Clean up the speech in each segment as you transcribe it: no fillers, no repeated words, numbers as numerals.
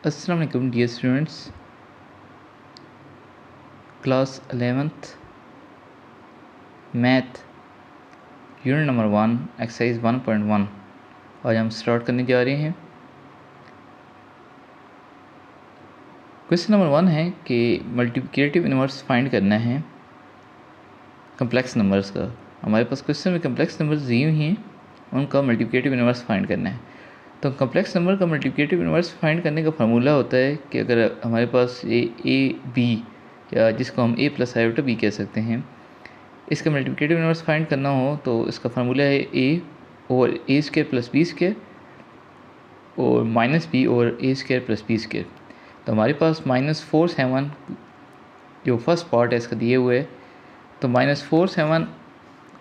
अस्सलाम वालेकुम dear students, class 11th math unit number 1 exercise 1.1 आज हम स्टार्ट करने जा रहे हैं। क्वेश्चन नंबर 1 है कि मल्टीप्लिकेटिव इनवर्स फाइंड करना है कम्प्लेक्स नंबर्स का। हमारे पास क्वेश्चन में कम्प्लेक्स नंबर्स दिए हुए हैं, उनका मल्टीप्लिकेटिव इनवर्स फाइंड करना है। तो कम्प्लेक्स नंबर का मल्टीप्लिकेटिव इनवर्स फाइंड करने का फार्मूला होता है कि अगर हमारे पास ये ए बी या जिसको हम ए प्लस आयोटा बी कह सकते हैं, इसका मल्टीप्लिकेटिव इनवर्स फाइंड करना हो तो इसका फार्मूला है ए और ए स्क्वायर प्लस बी स्क्वायर और माइनस बी और ए स्क्वायर प्लस बी स्क्वायर। तो हमारे पास -4 7 जो फर्स्ट पार्ट है इसका दिए हुए है, तो -4 7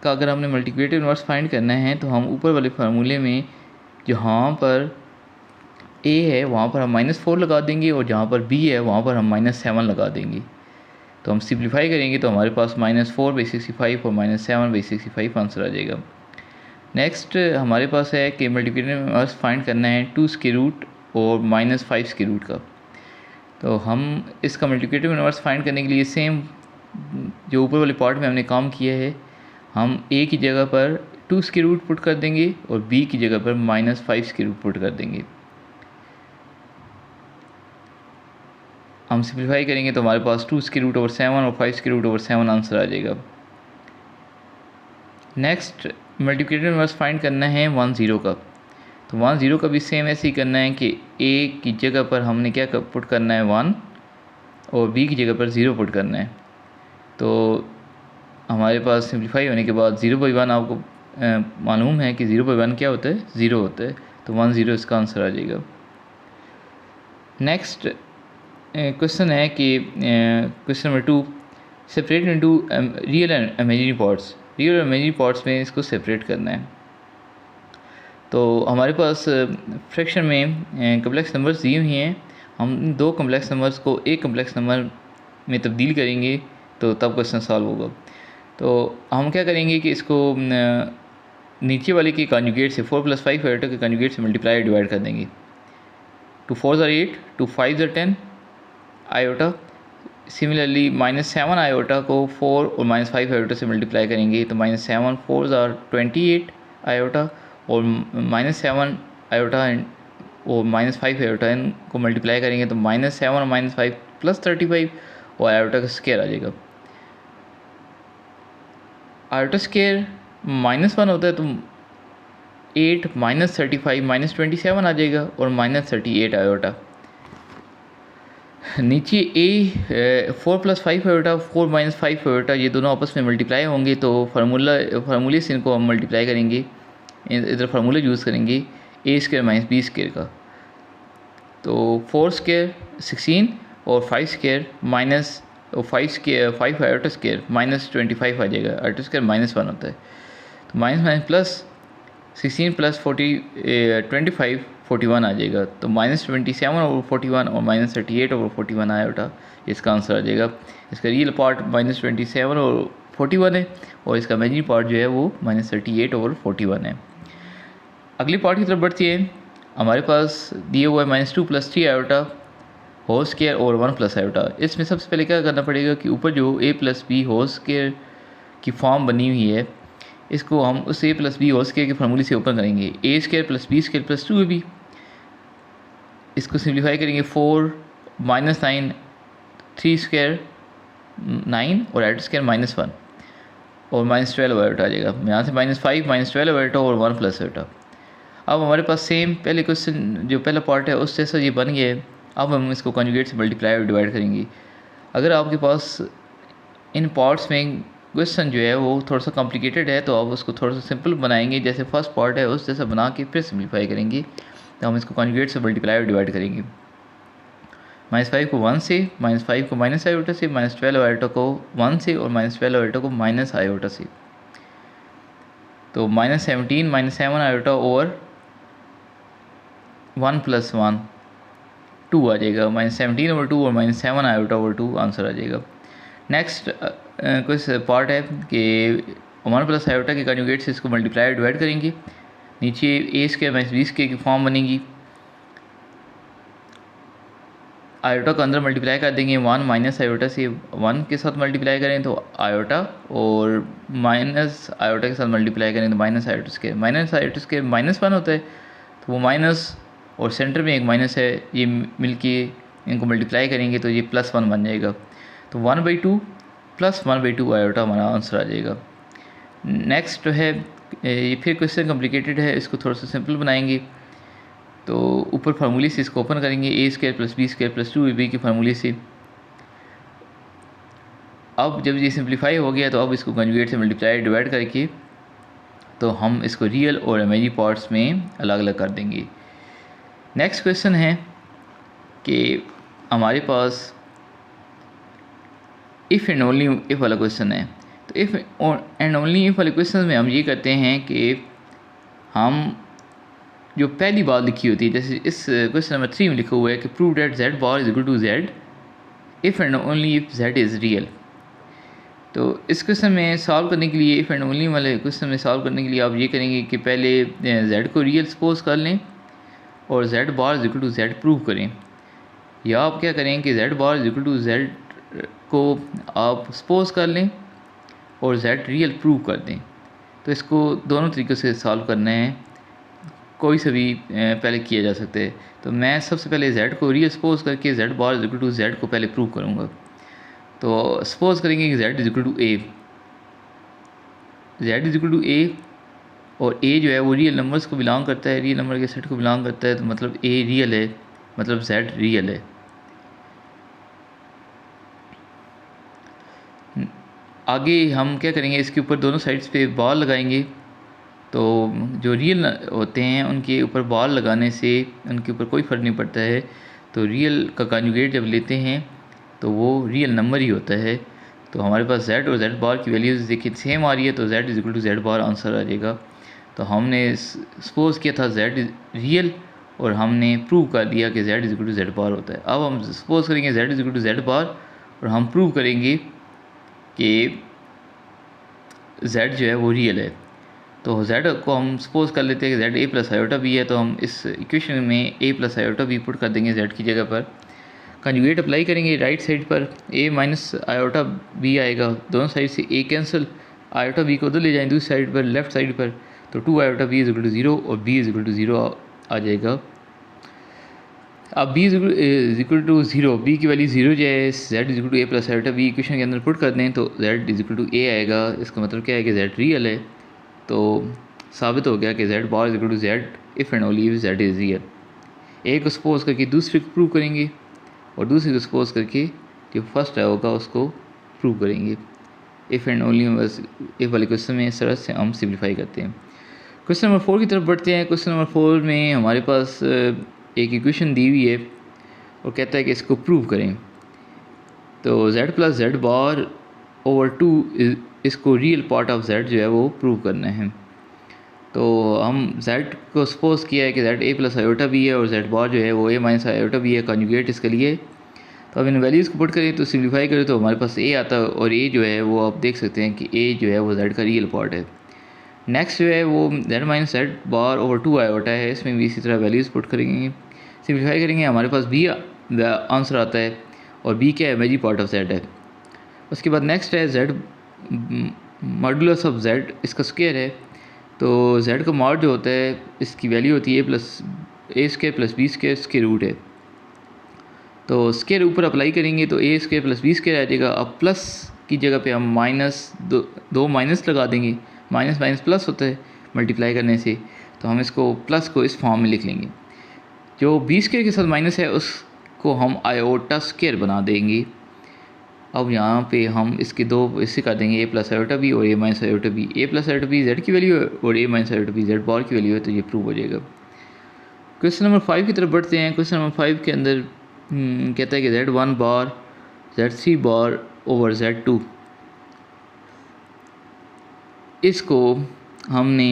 का अगर हमने मल्टीप्लिकेटिव इनवर्स फाइंड करना है तो हम ऊपर वाले फार्मूले में जहाँ पर ए है वहाँ पर हम -4 लगा देंगे और जहाँ पर बी है वहाँ पर हम -7 लगा देंगे। तो हम सिंप्लीफाई करेंगे तो हमारे पास -4/65 और -7/65 आंसर आ जाएगा। नेक्स्ट हमारे पास है कि मल्टीप्लिकेटिव इनवर्स फाइंड करना है 2 स्क्वायर रूट और -5 स्क्वायर रूट का। तो हम इसका मल्टीप्लिकेटिव इनवर्स फाइंड करने के लिए सेम जो ऊपर वाले पार्ट में हमने काम किया है, हम ए की जगह पर 2 स्क्वायर रूट पुट कर देंगे और बी की जगह पर -5 स्क्वायर रूट पुट कर देंगे। हम सिंप्लीफाई करेंगे तो हमारे पास 2 स्क्वायर रूट ओवर 7 और 5 स्क्वायर रूट ओवर 7 आंसर आ जाएगा। नेक्स्ट मल्टीप्लिकेटिव इनवर्स फाइंड करना है 1 0 का। तो 1 0 का भी सेम ऐसे ही करना है कि ए की जगह पर हमने क्या पुट करना है 1 और बी की जगह पर 0 पुट करना है। तो हमारे पास सिंप्लीफाई होने के बाद 0/1 आपको मालूम है कि 0/1 क्या होता है, 0 होता है। तो 1 0 इसका आंसर आ जाएगा। नेक्स्ट क्वेश्चन है कि question number 2, separate into real and imaginary parts. Real और इमेजिनरी पार्ट्स में इसको सेपरेट करना है। तो हमारे पास फ्रैक्शन में कम्प्लेक्स नंबर्स दिए हुए हैं, हम इन दो कम्प्लेक्स नंबर्स को एक कम्प्लेक्स नंबर में तब्दील करेंगे तो तब क्वेश्चन सॉल्व होगा। तो हम क्या करेंगे कि इसको नीचे वाले के कॉन्जुगेट से 4 + 5 आयोटा के कॉन्जुगेट से मल्टीप्लाई डिवाइड कर देंगे। 2 4 8, 2 5 10 आयोटा। सिमिलरली -7 आयोटा को 4 और -5 आयोटा से मल्टीप्लाई करेंगे तो -7 4 28 आयोटा और -7 आयोटा और -5 आयोटा इनको मल्टीप्लाई करेंगे तो -7 और -5 + 35 और आयोटा का स्क्वायर आ जाएगा। आयोटा स्क्वायर -1 होता है तो 8 -35 -27 आ जाएगा और -38 आयोटा। नीचे ए 4 + 5 आयोटा 4 - 5 आयोटा ये दोनों आपस में मल्टीप्लाई होंगे तो फार्मूले से इनको हम मल्टीप्लाई करेंगे, इधर फार्मूला यूज़ करेंगे ए स्क्वायर - बी स्क्वायर का। तो 4 स्क्वायर 16 और 5 स्क्वायर -5 आयोटा स्क्वायर -25 आ जाएगा। आयोटा स्क्वायर -1 होता है तो माइनस प्लस 16 + 25 41 आ जाएगा। तो -27/41 और -38/41 आयोटा इसका आंसर आ जाएगा। इसका रियल पार्ट -27 और 41 है और इसका इमेजिनरी पार्ट जो है वो -38/41 है। अगली पार्ट की तरफ बढ़ती है। हमारे पास दिए हुआ है -2 + 3 आयोटा होल स्क्वायर और 1 + आयोटा। इसमें सबसे पहले क्या करना पड़ेगा कि ऊपर जो a + b होल स्क्वायर की फॉर्म बनी हुई है, इसको हम उस a + b होल स्क्वायर के फार्मूले से ओपन करेंगे। a² + b² + 2ab। इसको सिंप्लीफाई करेंगे 4 -9 3 स्क्वायर 9 और आयोटा स्क्वायर -1 और -12 आयोटा आ जाएगा। यहाँ से -5 -12 आयोटा और 1 + आयोटा। अब हमारे पास सेम पहले क्वेश्चन जो पहला पार्ट है उस जैसा ये बन गया है। अब हम इसको कॉन्जुगेट से मल्टीप्लाई और डिवाइड करेंगे। अगर आपके पास इन पार्ट्स में क्वेश्चन जो है वो थोड़ा सा कॉम्प्लिकेटेड है तो आप उसको थोड़ा सा सिंपल बनाएंगे, जैसे फर्स्ट पार्ट है उस जैसा बना के फिर सिंप्लीफाई करेंगे। तो हम इसको कॉन्जुगेट से मल्टीप्लाई और डिवाइड करेंगे। -5 को 1 से, -5 को माइनस आयोटा से, -12 आयोटा को 1 से और -12 आयोटा को माइनस आयोटा से। तो -17 -7 आयोटा ओवर 1 + 1 2 आ जाएगा। -17/2 और -7 आयोटा ओवर 2 आंसर आ जाएगा। नेक्स्ट कुछ पार्ट है कि 1 + आयोटा के कॉन्जुगेट से इसको मल्टीप्लाई डिवाइड करेंगे। नीचे a² - b² की फॉर्म बनेगी। आयोटा को अंदर मल्टीप्लाई कर देंगे 1 माइनस आयोटा से 1 के साथ मल्टीप्लाई करें तो आयोटा, और माइनस आयोटा के साथ मल्टीप्लाई करें तो माइनस आयोटा स्केयर -1 होता है, तो वो माइनस और सेंटर में एक माइनस है, ये मिलके इनको मल्टीप्लाई करेंगे तो ये +1 बन जाएगा। तो 1/2 + 1/2 आयोटा हमारा आंसर आ जाएगा। नेक्स्ट जो है ये फिर क्वेश्चन कॉम्प्लिकेटेड है, इसको थोड़ा सा सिंपल बनाएंगे। तो ऊपर फार्मूले से इसको ओपन करेंगे, a² + b² + 2ab के फार्मूले से। अब जब ये सिंप्लीफाई हो गया तो अब इसको कंजुगेट से मल्टीप्लाई डिवाइड करके तो हम इसको रियल और इमेजिनरी पार्ट्स में अलग अलग कर देंगे। नेक्स्ट क्वेश्चन है कि हमारे पास इफ़ एंड ओनली इफ़ वाला क्वेश्चन है। तो इफ़ एंड ओनली इफ़ वाले क्वेश्चन में हम ये करते हैं कि हम जो पहली बात लिखी होती है, जैसे इस क्वेश्चन नंबर 3 में लिखा हुआ है कि prove that z bar is equal to z if and only if z is real. तो इस क्वेश्चन में सॉल्व करने के लिए, इफ़ एंड ओनली वाले क्वेश्चन में सॉल्व करने के लिए आप ये करेंगे कि पहले z को रियल सपोज कर लें और z bar is equal to z prove करें, या आप क्या करें कि z bar is equal to z को आप सपोज कर लें और z रियल प्रूव कर दें। तो इसको दोनों तरीक़ों से सॉल्व करना है, कोई से भी पहले किया जा सकता है। तो मैं सबसे पहले z को रियल सपोज करके z bar is equal to z को पहले प्रूव करूँगा। तो सपोज करेंगे कि z is equal to a, z is equal to a और a जो है वो रियल नंबर्स को बिलोंग करता है, रियल नंबर के सेट को बिलोंग करता है, तो मतलब a रियल है, मतलब z रियल है। आगे हम क्या करेंगे, इसके ऊपर दोनों साइड्स पे बॉल लगाएंगे। तो जो रियल होते हैं उनके ऊपर बॉल लगाने से उनके ऊपर कोई फ़र्क नहीं पड़ता है। तो रियल का कॉन्जुगेट जब लेते हैं तो वो रियल नंबर ही होता है। तो हमारे पास z और z बार की वैल्यूज़ देखिए सेम आ रही है, तो z is equal to z bar answer आ जाएगा। तो हमने सपोज किया था z रियल और हमने प्रूव कर दिया कि z is equal to z bar होता है। अब हम सपोज करेंगे z is equal to z bar और हम प्रूव करेंगे कि z जो है वो रियल है। तो z को हम सपोज कर लेते हैं कि z a plus iota b है, तो हम इस इक्वेशन में a plus iota b put कर देंगे z की जगह पर। कंजुगेट अप्लाई करेंगे राइट साइड पर, a माइनस आयोटा b आएगा, दोनों साइड से a कैंसिल, आयोटा b को उधर ले जाएंगे दूसरी साइड पर लेफ्ट साइड पर, तो 2 iota b is equal to 0 और b इज इक्वल टू 0 आ जाएगा। अब b is equal to 0, b की वैल्यू 0 जो है, z is equal to a plus iota b equation के अंदर पुट कर दें तो z is equal to a आएगा। इसका मतलब क्या है कि z रियल है। तो साबित हो गया कि z bar is equal to z if and only if z is real. एक को सपोज करके दूसरे को प्रूव करेंगे और दूसरे को सपोज करके जो फर्स्ट होगा उसको प्रूव करेंगे। इफ़ एंड ओनली बस इफ वाले क्वेश्चन में इस तरह से हम सिंप्लीफाई करते हैं। क्वेश्चन नंबर 4 की तरफ बढ़ते हैं। क्वेश्चन नंबर 4 में हमारे पास एक इक्वेशन दी हुई है और कहता है कि इसको प्रूव करें। तो z प्लस z बार ओवर 2 इसको रियल पार्ट ऑफ z जो है वो प्रूव करना है। तो हम z को सपोज किया है कि z a plus iota b है और z बार जो है वो a माइनस आयोटा b है, कॉन्जुगेट इसके लिए। तो अब इन वैल्यूज़ को पुट करें तो सिम्प्लीफाई करें तो हमारे पास a आता है और a जो है वो आप देख सकते हैं कि a जो है वो z का रियल पार्ट है। नेक्स्ट जो है वो z माइनस z बार ओवर 2 आयोटा है, इसमें भी इसी तरह वैल्यूज़ पुट करेंगे, सिम्प्लीफाई करेंगे, हमारे पास b आंसर आता है और b क्या है, इमेजिनरी पार्ट ऑफ z है। उसके बाद नेक्स्ट है z मॉडुलस ऑफ z, इसका स्क्वायर है। तो z का मॉड जो होता है इसकी वैल्यू होती है a² प्लस b² इसके रूट है। तो स्क्वायर ऊपर अप्लाई करेंगे तो a² प्लस b² आ जाएगा। अब प्लस की जगह पे हम माइनस दो माइनस लगा देंगे, माइनस माइनस प्लस होता है मल्टीप्लाई करने से, तो हम इसको प्लस को इस फॉर्म में लिख लेंगे। जो b² के साथ माइनस है उसको हम आयोटा स्क्वायर बना देंगे। अब यहाँ पे हम इसके दो इससे कर देंगे a प्लस आयोटा b और a minus iota b। a plus iota b z की वैल्यू है और a minus iota b z बार की वैल्यू है, तो ये प्रूव हो जाएगा। क्वेश्चन नंबर 5 की तरफ बढ़ते हैं। क्वेश्चन नंबर 5 के अंदर कहता है कि z1 बार z3 बार ओवर z2, इसको हमने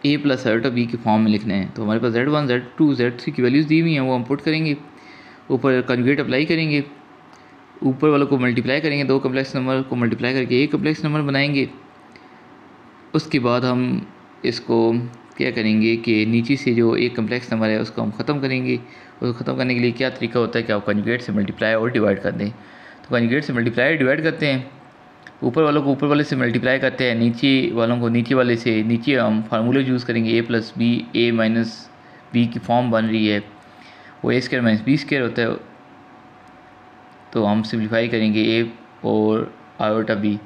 a प्लस आयोटा b के फॉर्म में लिखना है। तो हमारे पास z1 z2 z3 की वैल्यूज़ दी हुई हैं, वो हम पुट करेंगे, ऊपर कंजुगेट अप्लाई करेंगे, ऊपर वालों को मल्टीप्लाई करेंगे, दो कम्प्लेक्स नंबर को मल्टीप्लाई करके एक कम्प्लेक्स नंबर बनाएंगे। उसके बाद हम इसको क्या करेंगे कि नीचे से जो एक कम्प्लेक्स नंबर है उसको हम ख़त्म करेंगे। उसको ख़त्म करने के लिए क्या तरीका होता है कि आप कंजुगेट से मल्टीप्लाई और डिवाइड कर दें। तो कंजुगेट से मल्टीप्लाई डिवाइड करते हैं, ऊपर वालों को ऊपर वाले से मल्टीप्लाई करते हैं, नीचे वालों को नीचे वाले से। नीचे हम फार्मूले यूज़ करेंगे a+b, a माइनस बी की फॉर्म बन रही है, वो a² माइनस b² होता है। तो हम सिम्प्लीफाई करेंगे a और आयोटा b,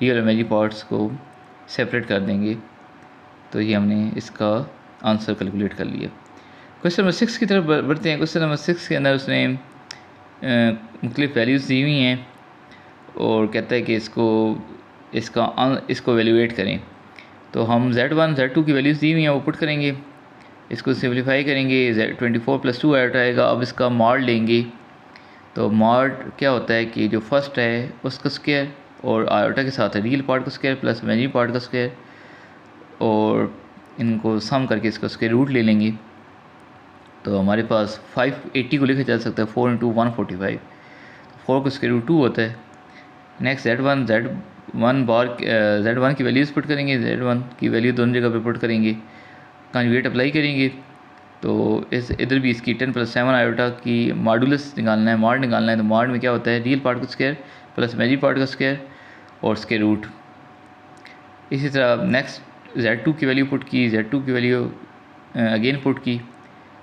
रियल और इमेजिनरी पार्ट्स को सेपरेट कर देंगे। तो ये हमने इसका आंसर कैलकुलेट कर लिया। क्वेश्चन नंबर 6 की तरफ बढ़ते हैं। क्वेश्चन नंबर 6 के अंदर उसने मुख्तलिफ वैल्यूज़ दी हुई हैं और कहता है कि इसको वैल्यूएट करें। तो हम z1 z2 की वैल्यूज़ दी हुई हैं वो पुट करेंगे, इसको सिम्प्लीफाई करेंगे। Z24 + 2 आयोटा आएगा। अब इसका मॉड लेंगे। तो मॉड क्या होता है कि जो फर्स्ट है उसका स्क्वायर और आयोटा के साथ है रियल पार्ट का स्क्वायर प्लस इमेजिनरी पार्ट का स्क्वायर, और इनको सम करके इसका स्क्वायर रूट ले लेंगे। तो हमारे पास 580 को लिखा जा सकता है 4 × 145, 4 का स्क्वायर रूट 2 होता है। नेक्स्ट Z1 की वैल्यूज़ पुट करेंगे, Z1 की वैल्यू दोनों जगह पे पुट करेंगे, कॉन्जुगेट अप्लाई करेंगे। तो इस इधर भी इसकी 10 + 7 आयोटा की मॉडुलस निकालना है, मॉड निकालना है। तो मॉड में क्या होता है रियल पार्ट का स्क्वायर प्लस इमेजिनरी पार्ट का स्क्वायर और स्क्वायर रूट। इसी तरह नेक्स्ट Z2 की वैल्यू पुट की, Z2 की वैल्यू अगेन पुट की,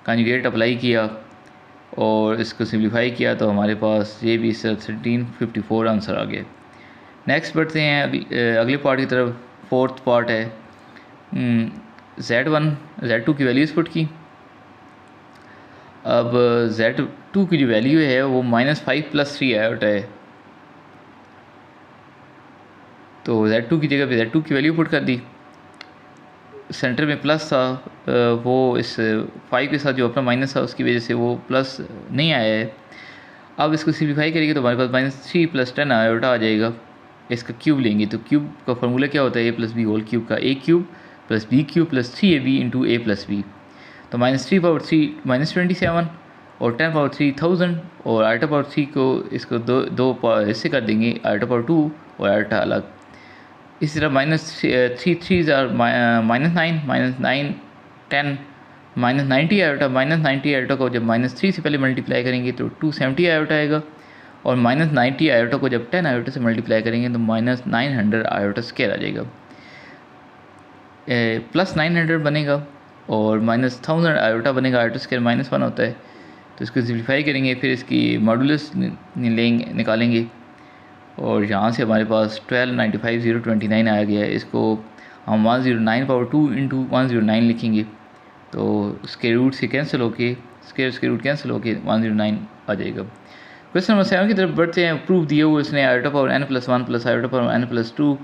कॉन्जुगेट अप्लाई किया और इसको सिम्प्लीफाई किया। तो हमारे पास ये भी 1354 आंसर आ गया। नेक्स्ट बढ़ते हैं अगले पार्ट की तरफ। फोर्थ पार्ट है Z2 की वैल्यूज़ पुट की। अब Z2 की जो वैल्यू है वो -5 + 3 आयोटा है। तो Z2 की जगह पे Z2 की वैल्यू पुट कर दी। सेंटर में प्लस था, वो इस 5 के साथ जो अपना माइनस था उसकी वजह से वो प्लस नहीं आया है। अब इसको सिम्प्लीफाई करेंगे तो हमारे पास -3 + 10 आयोटा आ जाएगा। इसका क्यूब लेंगे तो क्यूब का फार्मूला क्या होता है a + b होल क्यूब का, a³ + b³ + 3ab × a + b। तो -3/3 -27 और 10/3 1000 और आयोटा/3 को इसको दो हिस्से कर देंगे, आयोटा/2 और आयोटा अलग। इसी तरह -3 3s are -9 10 -90 आयोटा। -90 आयोटा को जब -3 से पहले मल्टीप्लाई करेंगे तो 270 आयोटा आएगा, और -90 आयोटा को जब 10 आयोटा से मल्टीप्लाई करेंगे तो -900 आयोटा स्क्वायर आ जाएगा। प्लस 900 बनेगा और -1000 आयोटा बनेगा, आयोटा स्क्वायर -1 होता है। तो इसको सिम्प्लीफाई करेंगे, फिर इसकी मॉडुलस निकालेंगे और यहाँ से हमारे पास 1295029 आ गया है। इसको हम 109/2 × 109 लिखेंगे। तो स्क्वायर रूट से कैंसिल होके स्क्वायर रूट कैंसिल होके 109 आ जाएगा। क्वेश्चन नंबर 7 की तरफ बढ़ते हैं। प्रूफ दिया हुआ इसने आयोटा/n + 1 + आयोटा/n + 2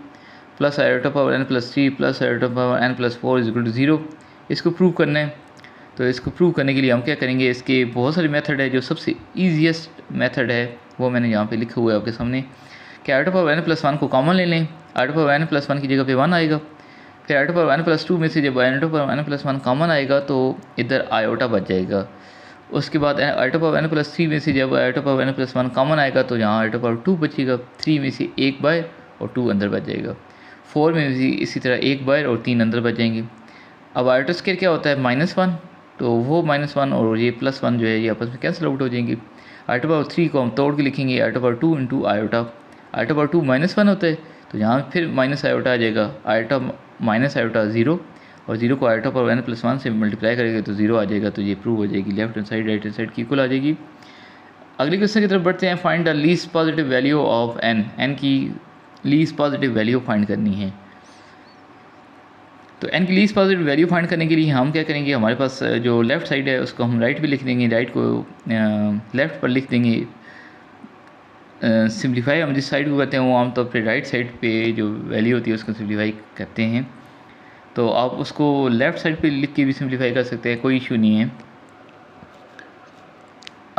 + आयोटा/n + 3 + आयोटा/n + 4 = 0। इसको प्रूव करना है। तो इसको प्रूव करने के लिए हम क्या करेंगे, इसके बहुत सारे मेथड है, जो सबसे ईजीएस्ट मेथड है वो मैंने यहाँ पे लिखा हुआ है आपके सामने कि आयोटा/n + 1 को कॉमन ले लें। आयोटा/n + 1 की जगह पे 1 आएगा। फिर आयोटा/n + 2 में से जब आयोटा/n + 1 कॉमन आएगा तो इधर आयोटा बच जाएगा। उसके बाद आयोटा/n + 3 में से जब आयोटा/n + 1 कॉमन आएगा तो यहाँ आयोटा/2 बचेगा। 3 में से 1 बाहर और 2 अंदर बच जाएगा। 4 में भी इसी तरह 1 बाहर और 3 अंदर बच जाएंगे। अब आयोटा स्क्वायर क्या होता है -1, तो वो -1 और ये +1 जो है ये आपस में कैंसिल आउट हो जाएंगे। आयोटा/3 को हम तोड़ के लिखेंगे आयोटा/2 × आयोटा। आयोटा/2 -1 होता है तो यहाँ फिर माइनस आयोटा आ जाएगा, आयोटा माइनस आयोटा 0, और 0 को आयोटा/n + 1 से मल्टीप्लाई करेंगे तो 0 आ जाएगा। तो ये प्रूव हो जाएगी, left hand side right hand side की इक्वल आ जाएगी। अगले क्वेश्चन की तरफ बढ़ते हैं। Find the least positive value of n की लीस्ट पॉजिटिव वैल्यू फाइंड करनी है। तो n की लीस्ट पॉजिटिव वैल्यू फाइंड करने के लिए हम क्या करेंगे, हमारे पास जो लेफ़्ट साइड है उसको हम राइट पे लिख देंगे, राइट को लेफ़्ट पर लिख देंगे। सिम्प्लीफाई हम जिस साइड को करते हैं वो आमतौर पर राइट साइड पे जो वैल्यू होती है उसको सिम्प्लीफाई करते हैं। तो आप उसको लेफ़्ट साइड पे लिख के भी सिम्प्लीफाई कर सकते हैं, कोई इशू नहीं है।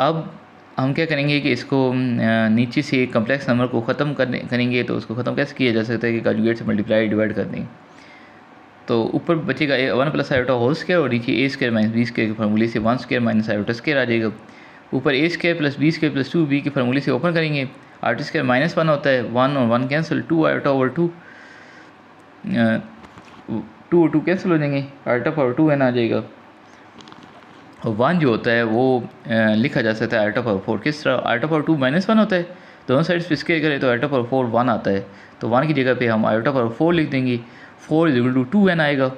अब हम क्या करेंगे कि इसको नीचे से कम्प्लेक्स नंबर को ख़त्म करेंगे। तो उसको ख़त्म कैसे किया जा सकता है कि कॉन्जुगेट से मल्टीप्लाई डिवाइड कर दें। तो ऊपर बचेगा 1 + आयोटा होल स्क्वायर और नीचे a² - b² के फार्मूले से 1² - आयोटा स्क्वायर आ जाएगा। ऊपर a² + b² + 2b के फार्मूले से ओपन करेंगे, आयोटा स्क्वायर -1 होता है, 1 और 1 कैंसिल, 2 आयोटा/2 2 और 2 कैंसिल हो जाएंगे, आल्टा पावर 2n आ जाएगा। और 1 जो होता है वो लिखा जा सकता है आल्टा पावर 4 किस तरह, आल्टा पावर 2 -1 होता है, दोनों साइड पे स्केयर करें तो आल्टा पावर 4 1 आता है, तो 1 की जगह पे हम आल्टा पावर 4 लिख देंगे, 4 = 2n आएगा,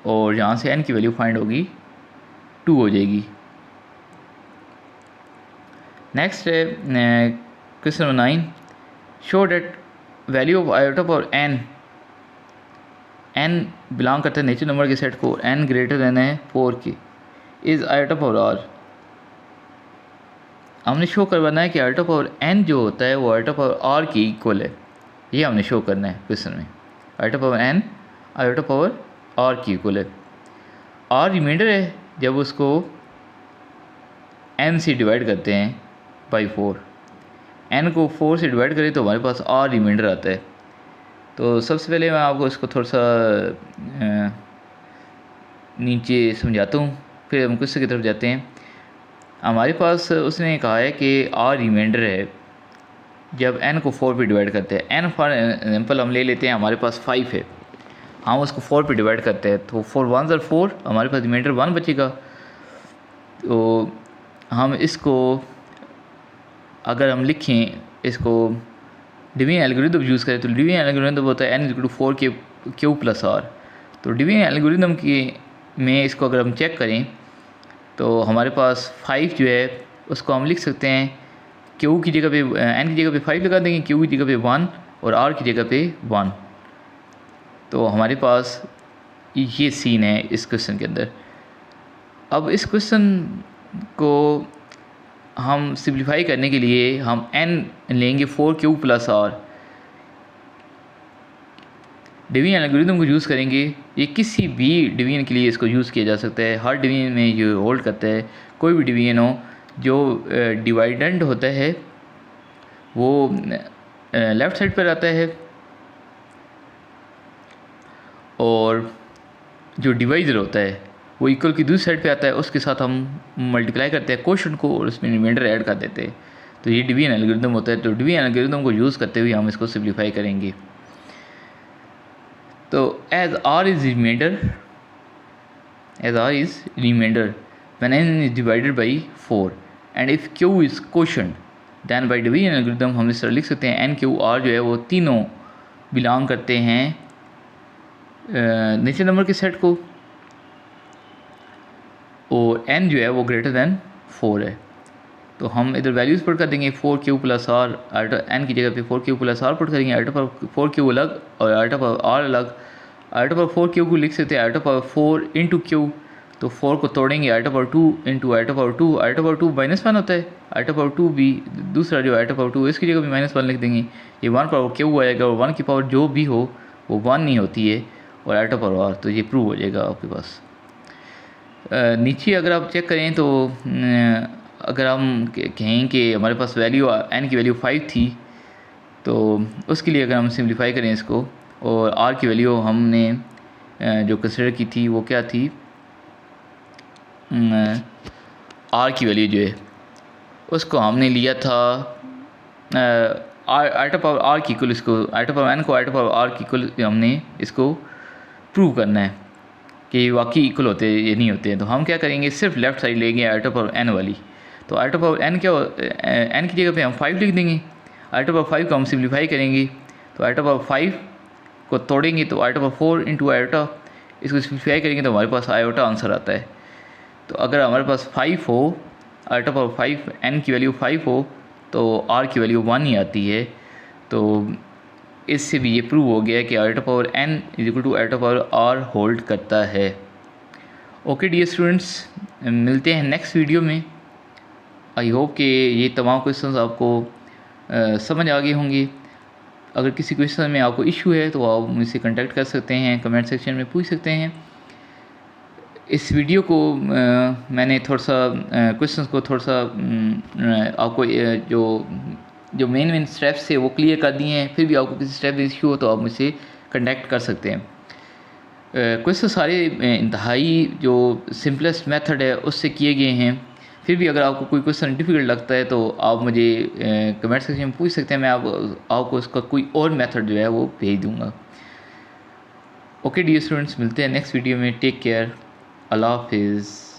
और यहाँ से n की वैल्यू फाइंड होगी 2 हो जाएगी। नेक्स्ट है question number 9, show that value of ultra power n belong करते हैं नेचुरल नंबर के सेट को, n ग्रेटर देन है 4 के, इज़ आल्टा पावर r। हमने शो करवाना है कि आल्टा पावर n जो होता है वो आल्टा पावर r की इक्वल है, ये हमने शो करना है क्वेश्चन में। Ultra power n ultra power r की इक्वल है, r रिमाइंडर है, जब उसको n से डिवाइड करते हैं बाई 4, n को 4 से डिवाइड करें तो हमारे पास r रिमाइंडर आता है। तो सबसे पहले मैं आपको इसको थोड़ा सा नीचे समझाता हूँ, फिर हम क्वेश्चन की तरफ जाते हैं। हमारे पास उसने कहा है कि r रिमाइंडर है जब n को 4 पे डिवाइड करते हैं, n फॉर एग्जांपल हम ले लेते हैं, हमारे पास 5 है, हम उसको 4 पे डिवाइड करते हैं तो 4 1 ज़र 4, हमारे पास रिमाइंडर 1 बचेगा। तो हम इसको अगर हम लिखें, इसको डिवीजन एल्गोरिथम यूज़ करें तो डिवीजन एल्गोरिथम होता है n = 4 के क्यू प्लस r। तो डिवीजन एल्गोरिथम की में इसको अगर हम चेक करें तो हमारे पास 5 जो है उसको हम लिख सकते हैं क्यू की जगह पे, n की जगह पे 5 लगा देंगे, क्यू की जगह पे 1 और r की जगह पे 1। तो हमारे पास ये सीन है इस क्वेश्चन के अंदर। अब इस क्वेश्चन को हम सिंप्लीफाई करने के लिए हम n लेंगे 4q plus r, division algorithm को यूज़ करेंगे। ये किसी भी डिवीजन के लिए इसको यूज़ किया जा सकता है, हर डिवीजन में ये होल्ड करता है। कोई भी डिवीजन हो जो डिवाइडेंड होता है वो लेफ़्ट साइड पर आता है, और जो डिवाइज़र होता है वो इक्वल की दूसरी साइड पे आता है, उसके साथ हम मल्टीप्लाई करते हैं क्वोशंट को और उसमें रिमाइंडर ऐड कर देते हैं। तो ये डिवीजन एल्गोरिथम होता है। तो डिवीजन एल्गोरिथम को यूज़ करते हुए हम इसको सिंप्लीफाई करेंगे। तो as r is remainder when n is divided by 4 and if q is quotient then by division algorithm हम इस तरह लिख सकते हैं n q r जो है वो तीनों बिलोंग करते हैं नेचुरल नंबर के सेट को, और n जो है वो ग्रेटर देन 4 है। तो हम इधर वैल्यूज़ पुट कर देंगे 4q plus r, ultra n की जगह पे 4q प्लस r पुट करेंगे, आल्टा पावर 4q अलग और आल्टा पावर r अलग। आल्टा पावर 4q को लिख सकते हैं आल्टा पावर 4 इंटू q, तो 4 को तोड़ेंगे ultra power 2 into ultra power 2, ultra power 2 -1 होता है, आल्टा पावर 2 भी दूसरा जो आल्टा पावर 2 इसकी जगह भी -1 लिख देंगे, ये 1 पावर q आएगा, और 1 की पावर जो भी हो वो 1 नहीं होती है, और आल्टा पावर r, तो ये प्रूव हो जाएगा आपके पास। नीचे अगर आप चेक करें तो अगर हम कहें कि हमारे पास वैल्यू n की वैल्यू 5 थी, तो उसके लिए अगर हम सिंप्लीफाई करें इसको, और r की वैल्यू हमने जो कंसिडर की थी वो क्या थी, r की वैल्यू जो है उसको हमने लिया था आल्टा पावर r की इक्वल, इसको आल्टा पावर n को आल्टा पावर r की इक्वल हमने इसको प्रूव करना है कि वाकई इक्वल होते हैं ये नहीं होते हैं। तो हम क्या करेंगे, सिर्फ लेफ़्ट साइड लेंगे आल्टा पावर n वाली। तो आल्टा पावर n क्या n की जगह पे हम 5 लिख देंगे, आल्टा पावर 5 को हम सिंप्लीफाई करेंगे, तो आल्टा पावर 5 को तोड़ेंगे तो आल्टा पावर 4 इंटू आयोटा, इसको सिंप्लीफाई करेंगे तो हमारे पास आयोटा आंसर आता है। तो अगर हमारे पास 5 हो, आल्टा पावर 5 n की वैल्यू 5 हो तो r की वैल्यू 1 ही आती है। तो इससे भी ये प्रूव हो गया है कि iota power n is equal to iota power r hold करता है। ओके डियर स्टूडेंट्स, मिलते हैं नेक्स्ट वीडियो में। आई होप कि ये तमाम क्वेश्चंस आपको समझ आ गए होंगे। अगर किसी क्वेश्चन में आपको इशू है तो आप मुझसे कांटेक्ट कर सकते हैं, कमेंट सेक्शन में पूछ सकते हैं। इस वीडियो को मैंने थोड़ा सा क्वेश्चंस को थोड़ा सा आपको जो मेन स्टेप्स थे वो क्लियर कर दिए हैं। फिर भी आपको किसी स्टेप में इशू हो तो आप मुझसे कांटेक्ट कर सकते हैं। क्वेश्चन सारे इंतहाई जो सिंपलेस्ट मेथड है उससे किए गए हैं। फिर भी अगर आपको कोई क्वेश्चन डिफ़िकल्ट लगता है तो आप मुझे कमेंट सेक्शन में पूछ सकते हैं, मैं आपको उसका कोई और मेथड जो है वो भेज दूँगा। ओके डियर स्टूडेंट्स, मिलते हैं नेक्स्ट वीडियो में। टेक केयर, अल्लाह हाफिज़।